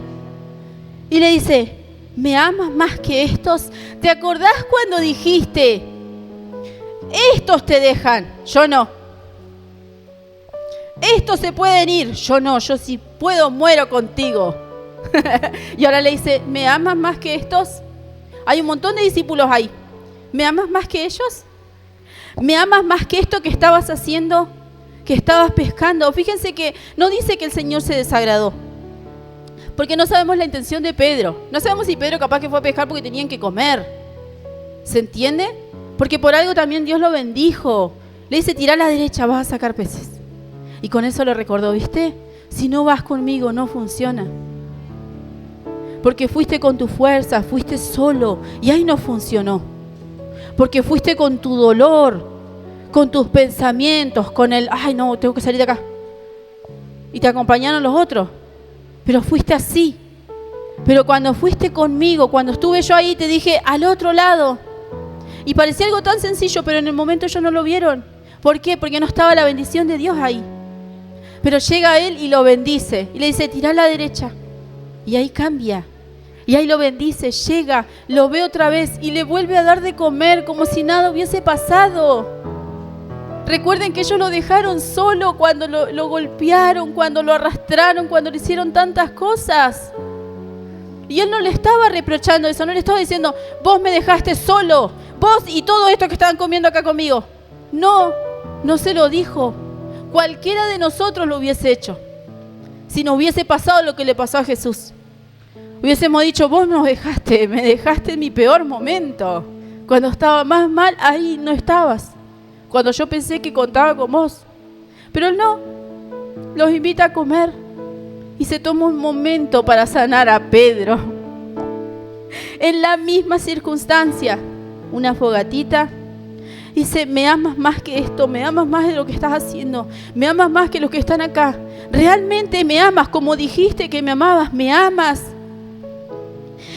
Y le dice, ¿me amas más que estos? ¿Te acordás cuando dijiste, estos te dejan, yo no? Estos se pueden ir, yo no, yo si puedo muero contigo. Y ahora le dice, ¿me amas más que estos? Hay un montón de discípulos ahí. ¿Me amas más que ellos? ¿Me amas más que esto que estabas haciendo? Que estabas pescando. Fíjense que no dice que el Señor se desagradó. Porque no sabemos la intención de Pedro. No sabemos si Pedro capaz que fue a pescar porque tenían que comer. ¿Se entiende? Porque por algo también Dios lo bendijo. Le dice, tirá a la derecha, vas a sacar peces. Y con eso lo recordó, ¿viste? Si no vas conmigo, no funciona. Porque fuiste con tu fuerza, fuiste solo y ahí no funcionó. Porque fuiste con tu dolor, con tus pensamientos, con el, ay no, tengo que salir de acá. Y te acompañaron los otros. Pero fuiste así. Pero cuando fuiste conmigo, cuando estuve yo ahí, te dije al otro lado. Y parecía algo tan sencillo, pero en el momento ellos no lo vieron. ¿Por qué? Porque no estaba la bendición de Dios ahí. Pero llega él y lo bendice. Y le dice, tirá a la derecha. Y ahí cambia. Y ahí lo bendice, llega, lo ve otra vez y le vuelve a dar de comer como si nada hubiese pasado. Recuerden que ellos lo dejaron solo cuando lo golpearon, cuando lo arrastraron, cuando le hicieron tantas cosas. Y él no le estaba reprochando eso, no le estaba diciendo, vos me dejaste solo, vos y todo esto que estaban comiendo acá conmigo. No, no se lo dijo. Cualquiera de nosotros lo hubiese hecho. Si nos hubiese pasado lo que le pasó a Jesús. Hubiésemos dicho, vos me dejaste en mi peor momento. Cuando estaba más mal, ahí no estabas. Cuando yo pensé que contaba con vos. Pero él no, los invita a comer. Y se toma un momento para sanar a Pedro. En la misma circunstancia, una fogatita. Dice, me amas más que esto, me amas más de lo que estás haciendo, me amas más que los que están acá. Realmente me amas, como dijiste que me amabas, me amas.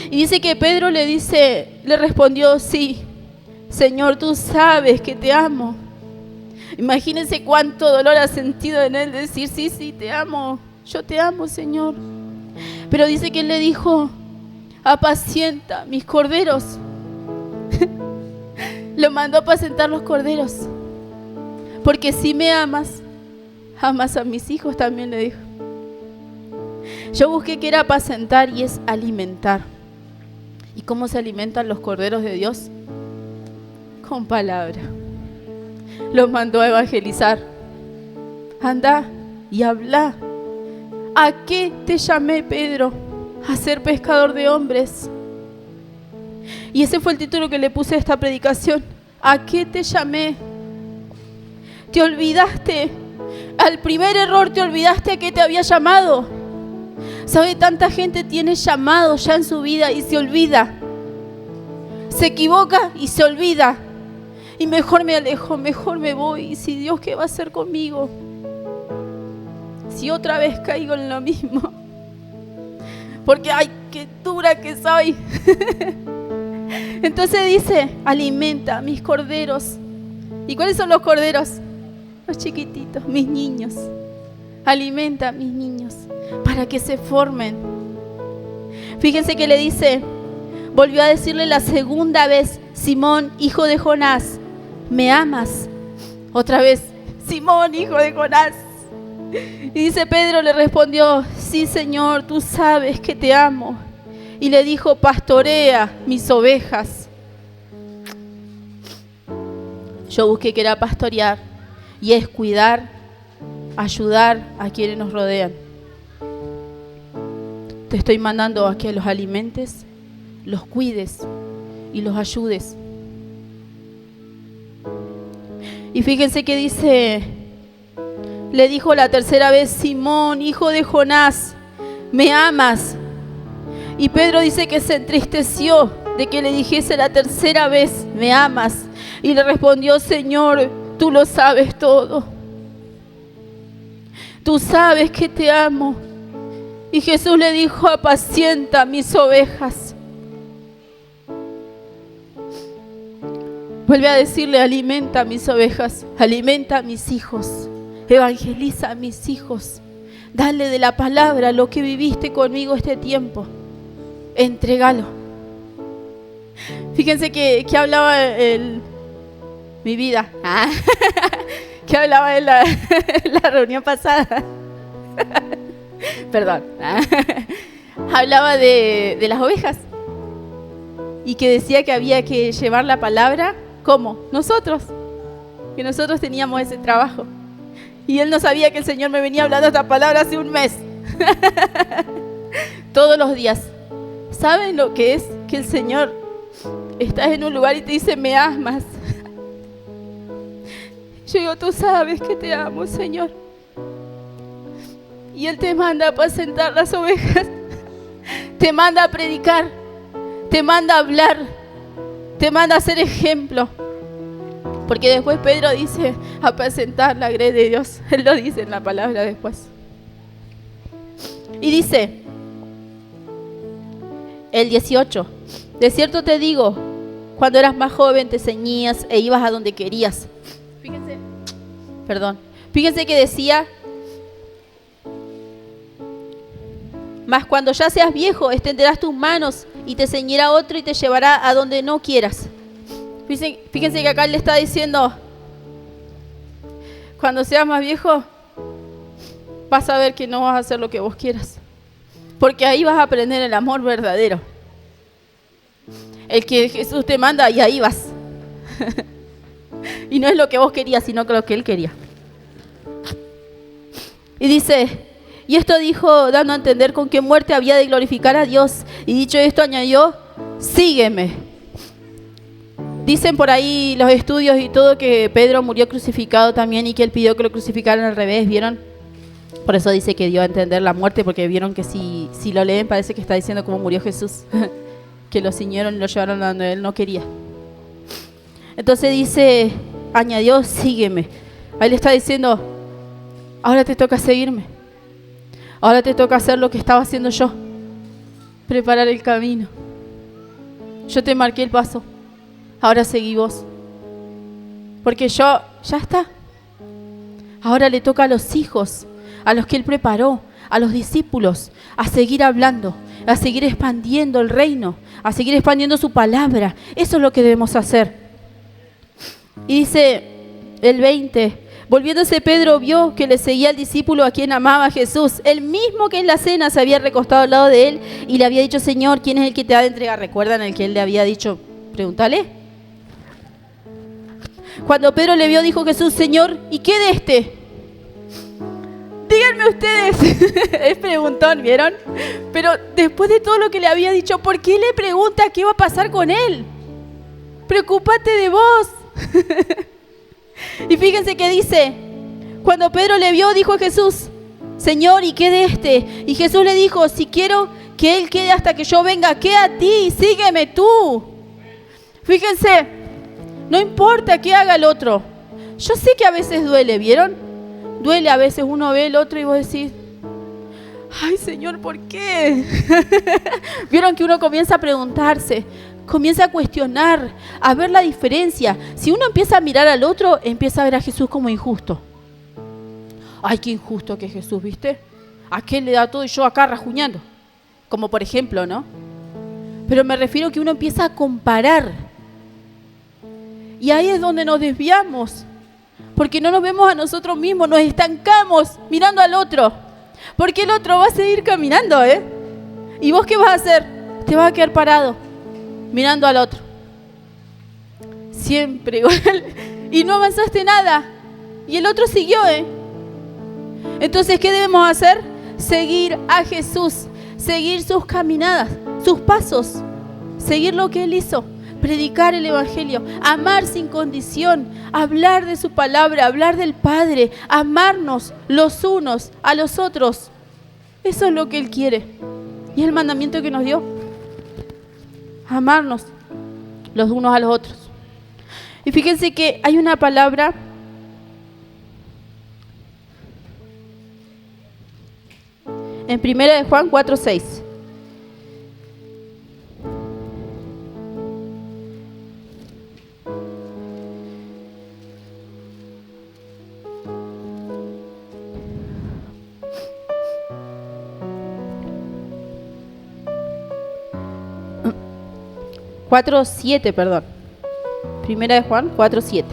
Y dice que Pedro le respondió, sí, Señor, tú sabes que te amo. Imagínense cuánto dolor ha sentido en él decir, sí, te amo, yo te amo, Señor. Pero dice que él le dijo, apacienta mis corderos. Lo mandó a apacentar los corderos. Porque si me amas, amas a mis hijos también, le dijo. Yo busqué que era apacentar y es alimentar. ¿Y cómo se alimentan los corderos de Dios? Con palabra. Los mandó a evangelizar. Anda y habla. ¿A qué te llamé, Pedro? A ser pescador de hombres. Y ese fue el título que le puse a esta predicación. ¿A qué te llamé? ¿Te olvidaste Al primer error te olvidaste a qué te había llamado. ¿Sabe? Tanta gente tiene llamado ya en su vida y se olvida. Se equivoca y se olvida. Y mejor me alejo, mejor me voy. ¿Y si Dios qué va a hacer conmigo? Si otra vez caigo en lo mismo. Porque, ay, qué dura que soy. Entonces dice, alimenta a mis corderos. ¿Y cuáles son los corderos? Los chiquititos, mis niños. Alimenta a mis niños para que se formen. Fíjense que le dice, volvió a decirle la segunda vez, Simón, hijo de Jonás, ¿me amas? Otra vez, Simón, hijo de Jonás. Y dice Pedro, le respondió, sí, Señor, tú sabes que te amo. Y le dijo, pastorea mis ovejas. Yo busqué que era pastorear y es cuidar, ayudar a quienes nos rodean. Te estoy mandando a que los alimentes, los cuides y los ayudes. Y fíjense que dice, le dijo la tercera vez, Simón, hijo de Jonás, ¿me amas? Y Pedro dice que se entristeció de que le dijese la tercera vez, ¿me amas? Y le respondió, Señor, tú lo sabes todo. Tú sabes que te amo. Y Jesús le dijo, apacienta mis ovejas. Vuelve a decirle, alimenta mis ovejas, alimenta a mis hijos, evangeliza a mis hijos. Dale de la palabra lo que viviste conmigo este tiempo. Entrégalo. Fíjense que hablaba mi vida. Que hablaba en la reunión pasada. Perdón. Hablaba de las ovejas. Y que decía que había que llevar la palabra. ¿Cómo? Nosotros. Que nosotros teníamos ese trabajo. Y él no sabía que el Señor me venía hablando esta palabra hace un mes. Todos los días. ¿Saben lo que es que el Señor estás en un lugar y te dice, me amas? Yo digo, tú sabes que te amo, Señor. Y Él te manda a apacentar las ovejas. Te manda a predicar. Te manda a hablar. Te manda a ser ejemplo. Porque después Pedro dice, apacentar la grey de Dios. Él lo dice en la palabra después. Y dice, el 18, de cierto te digo, cuando eras más joven te ceñías e ibas a donde querías. Fíjense que decía, mas cuando ya seas viejo, extenderás tus manos y te ceñirá otro y te llevará a donde no quieras. Fíjense que acá le está diciendo, cuando seas más viejo, vas a ver que no vas a hacer lo que vos quieras. Porque ahí vas a aprender el amor verdadero. El que Jesús te manda y ahí vas. Y no es lo que vos querías, sino que lo que Él quería. Y dice, y esto dijo dando a entender con qué muerte había de glorificar a Dios. Y dicho esto añadió, sígueme. Dicen por ahí los estudios y todo que Pedro murió crucificado también y que Él pidió que lo crucificaran al revés, ¿vieron? Por eso dice que dio a entender la muerte, porque vieron que si lo leen parece que está diciendo cómo murió Jesús. Que lo ciñeron y lo llevaron a donde Él no quería. Entonces dice, añadió, sígueme. Ahí le está diciendo, ahora te toca seguirme. Ahora te toca hacer lo que estaba haciendo yo. Preparar el camino. Yo te marqué el paso. Ahora seguí vos. Porque yo, ya está. Ahora le toca a los hijos, a los que Él preparó, a los discípulos, a seguir hablando, a seguir expandiendo el reino, a seguir expandiendo su palabra. Eso es lo que debemos hacer. Y dice el 20, volviéndose Pedro vio que le seguía el discípulo a quien amaba a Jesús, el mismo que en la cena se había recostado al lado de él y le había dicho, Señor, ¿quién es el que te ha de entregar? ¿Recuerdan el que Él le había dicho? Pregúntale. Cuando Pedro le vio, dijo Jesús, Señor, ¿y qué de este? Díganme ustedes. Es preguntón, ¿vieron? Pero después de todo lo que le había dicho, ¿por qué le pregunta qué va a pasar con él? Preocúpate de vos. Y fíjense que dice, Cuando Pedro le vio, dijo a Jesús: Señor, ¿y qué de este? Y Jesús le dijo: si quiero que él quede hasta que yo venga, ¿qué a ti? Sígueme tú. Fíjense, no importa qué haga el otro. Yo sé que a veces duele, ¿vieron? Duele a veces, uno ve el otro y vos decís: ay, Señor, ¿por qué? Vieron que uno comienza a preguntarse, comienza a cuestionar, a ver la diferencia. Si uno empieza a mirar al otro, empieza a ver a Jesús como injusto. Ay, qué injusto que es Jesús, ¿viste? Aquel le da todo y yo acá rajuñando. Como por ejemplo, ¿no? Pero me refiero a que uno empieza a comparar. Y ahí es donde nos desviamos. Porque no nos vemos a nosotros mismos, nos estancamos mirando al otro. Porque el otro va a seguir caminando, ¿eh? ¿Y vos qué vas a hacer? Te vas a quedar parado, mirando al otro. Siempre igual. Y no avanzaste nada. Y el otro siguió, ¿eh? Entonces, ¿qué debemos hacer? Seguir a Jesús, seguir sus caminadas, sus pasos, seguir lo que Él hizo, predicar el Evangelio, amar sin condición, hablar de su palabra, hablar del Padre, amarnos los unos a los otros. Eso es lo que Él quiere. Y es el mandamiento que nos dio. Amarnos los unos a los otros. Y fíjense que hay una palabra en 1 de Juan 4:6. Cuatro, 7, perdón. 1 de Juan 4:7.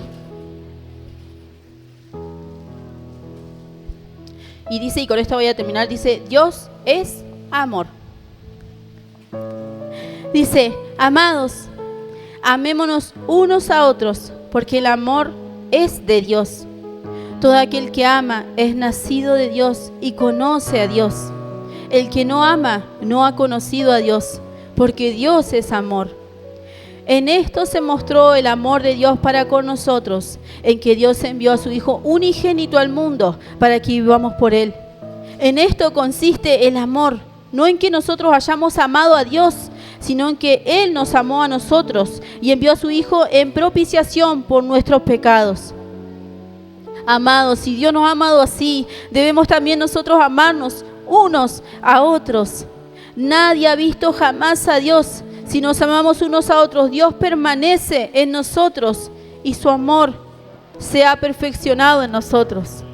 Y dice, y con esto voy a terminar, dice: Dios es amor. Dice: amados, amémonos unos a otros, porque el amor es de Dios. Todo aquel que ama es nacido de Dios y conoce a Dios. El que no ama no ha conocido a Dios, porque Dios es amor. En esto se mostró el amor de Dios para con nosotros, en que Dios envió a su Hijo unigénito al mundo para que vivamos por Él. En esto consiste el amor, no en que nosotros hayamos amado a Dios, sino en que Él nos amó a nosotros y envió a su Hijo en propiciación por nuestros pecados. Amados, si Dios nos ha amado así, debemos también nosotros amarnos unos a otros. Nadie ha visto jamás a Dios. Si nos amamos unos a otros, Dios permanece en nosotros y su amor se ha perfeccionado en nosotros.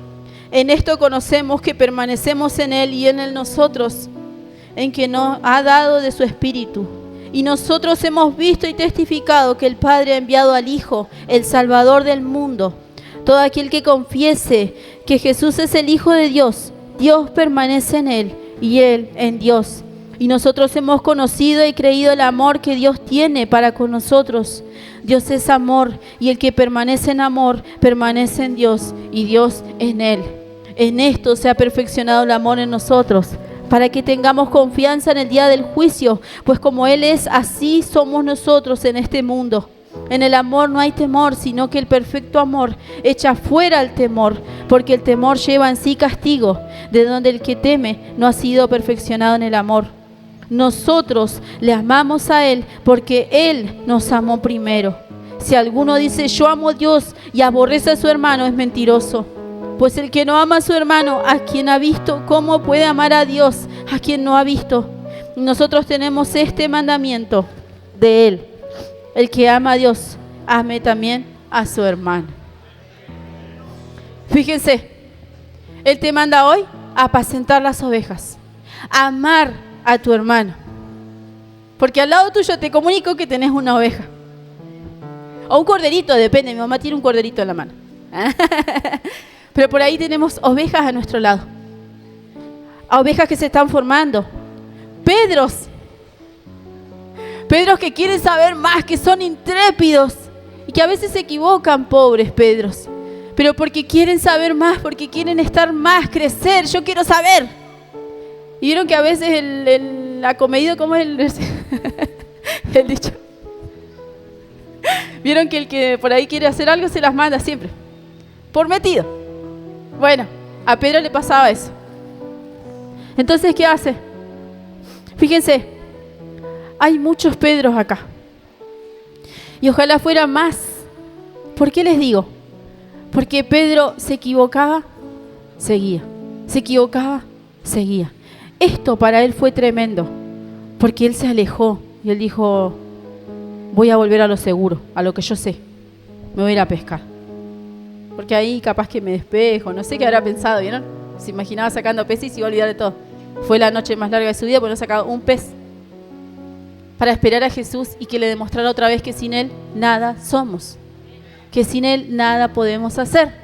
En esto conocemos que permanecemos en Él y en Él nosotros, en que nos ha dado de su Espíritu. Y nosotros hemos visto y testificado que el Padre ha enviado al Hijo, el Salvador del mundo. Todo aquel que confiese que Jesús es el Hijo de Dios, Dios permanece en Él y Él en Dios. Y nosotros hemos conocido y creído el amor que Dios tiene para con nosotros. Dios es amor, y el que permanece en amor, permanece en Dios y Dios en Él. En esto se ha perfeccionado el amor en nosotros, para que tengamos confianza en el día del juicio, pues como Él es, así somos nosotros en este mundo. En el amor no hay temor, sino que el perfecto amor echa fuera el temor, porque el temor lleva en sí castigo, de donde el que teme no ha sido perfeccionado en el amor. Nosotros le amamos a Él porque Él nos amó primero. Si alguno dice yo amo a Dios y aborrece a su hermano, es mentiroso. Pues el que no ama a su hermano, a quien ha visto, ¿cómo puede amar a Dios a quien no ha visto? Nosotros tenemos este mandamiento de Él: el que ama a Dios, ame también a su hermano. Fíjense, Él te manda hoy a apacentar las ovejas, a amar a tu hermano. Porque al lado tuyo te comunico que tenés una oveja. O un corderito, depende, mi mamá tiene un corderito en la mano. Pero por ahí tenemos ovejas a nuestro lado. A ovejas que se están formando. Pedros que quieren saber más, que son intrépidos y que a veces se equivocan, pobres Pedros. Pero porque quieren saber más, porque quieren estar más, crecer. Yo quiero saber. Y vieron que a veces el acomedido, ¿cómo es el dicho? Vieron que el que por ahí quiere hacer algo se las manda siempre, por metido. Bueno, a Pedro le pasaba eso. Entonces, ¿qué hace? Fíjense, hay muchos Pedros acá. Y ojalá fuera más. ¿Por qué les digo? Porque Pedro se equivocaba, seguía. Se equivocaba, seguía. Esto para él fue tremendo, porque él se alejó y él dijo, voy a volver a lo seguro, a lo que yo sé. Me voy a ir a pescar. Porque ahí capaz que me despejo, no sé qué habrá pensado, ¿vieron? Se imaginaba sacando peces y se iba a olvidar de todo. Fue la noche más larga de su vida porque no sacaba un pez. Para esperar a Jesús y que le demostrara otra vez que sin Él nada somos. Que sin Él nada podemos hacer.